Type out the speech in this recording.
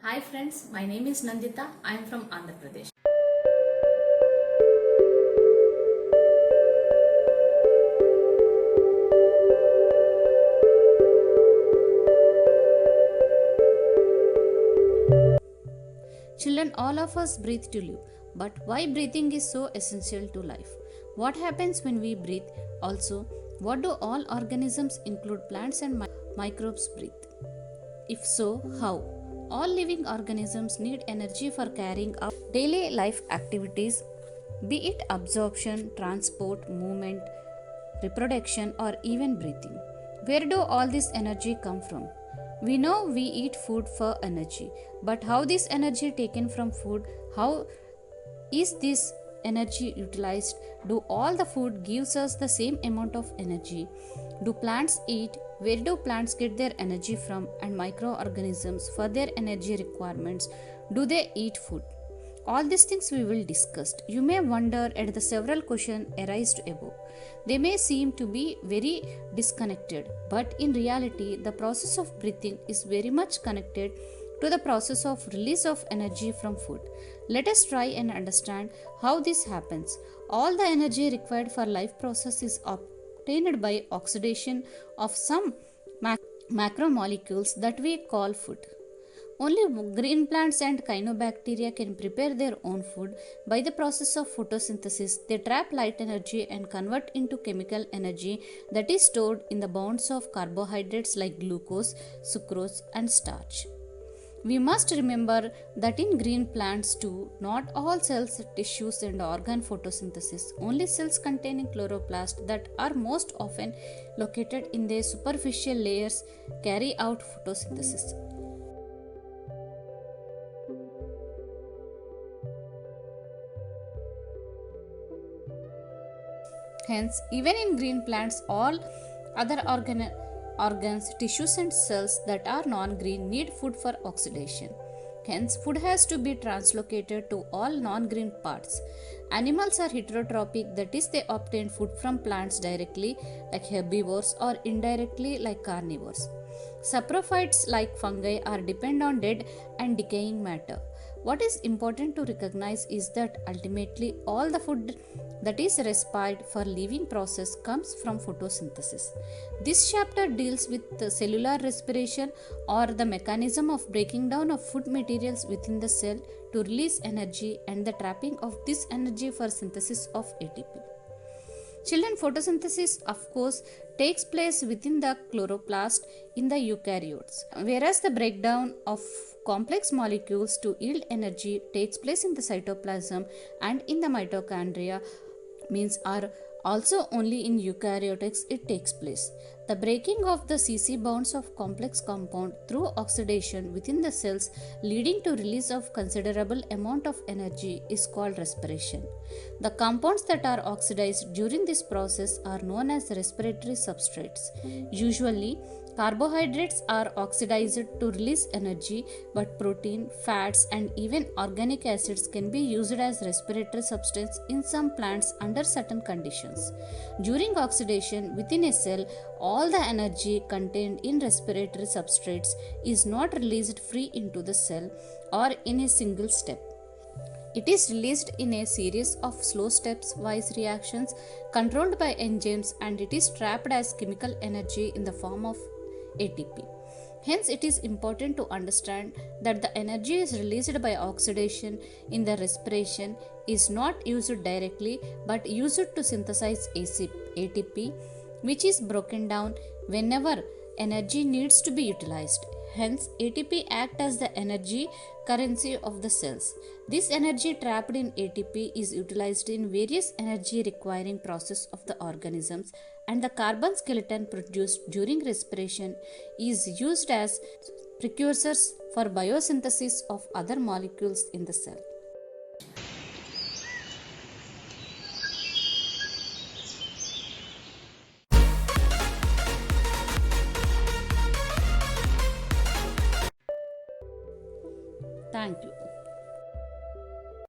Hi friends, my name is Nandita. I am from Andhra Pradesh. Children, all of us breathe to live. But why breathing is so essential to life? What happens when we breathe? Also, what do all organisms, include plants and microbes, breathe? If so, how? All living organisms need energy for carrying out daily life activities, be it absorption, transport, movement, reproduction, or even breathing. Where do all this energy come from? We know we eat food for energy, but how this energy taken from food? How is this energy utilized? Do all the food gives us the same amount of energy? Do plants eat? Where do plants get their energy from? And microorganisms for their energy requirements, do they eat food? All these things we will discuss. You may wonder at the several questions arised above. They may seem to be very disconnected, but in reality, the process of breathing is very much connected to the process of release of energy from food. Let us try and understand how this happens. All the energy required for life process is obtained by oxidation of some macromolecules that we call food. Only green plants and cyanobacteria can prepare their own food. By the process of photosynthesis, they trap light energy and convert into chemical energy that is stored in the bonds of carbohydrates like glucose, sucrose, and starch. We must remember that in green plants too, not all cells, tissues, and organ photosynthesis. Only cells containing chloroplast that are most often located in their superficial layers carry out photosynthesis. Hence, even in green plants, all other organs, tissues, and cells that are non green need food for oxidation. Hence, food has to be translocated to all non green parts. Animals are heterotrophic, that is, they obtain food from plants directly, like herbivores, or indirectly, like carnivores. Saprophytes, like fungi, are dependent on dead and decaying matter. What is important to recognize is that ultimately all the food that is required for living process comes from photosynthesis. This chapter deals with the cellular respiration, or the mechanism of breaking down of food materials within the cell to release energy, and the trapping of this energy for synthesis of ATP. Children, photosynthesis, of course, takes place within the chloroplast in the eukaryotes, whereas the breakdown of complex molecules to yield energy takes place in the cytoplasm and in the mitochondria, means are also only in eukaryotes it takes place. The breaking of the CC bonds of complex compound through oxidation within the cells, leading to release of considerable amount of energy, is called respiration. The compounds that are oxidized during this process are known as respiratory substrates. Usually, carbohydrates are oxidized to release energy, but protein, fats, and even organic acids can be used as respiratory substance in some plants under certain conditions. During oxidation within a cell, all the energy contained in respiratory substrates is not released free into the cell or in a single step. It is released in a series of slow steps wise reactions controlled by enzymes, and it is trapped as chemical energy in the form of ATP. Hence, it is important to understand that the energy is released by oxidation in the respiration is not used directly but used to synthesize ATP, which is broken down whenever energy needs to be utilized. Hence, ATP acts as the energy currency of the cells. This energy trapped in ATP is utilized in various energy requiring process of the organisms, and the carbon skeleton produced during respiration is used as precursors for biosynthesis of other molecules in the cell. Thank you.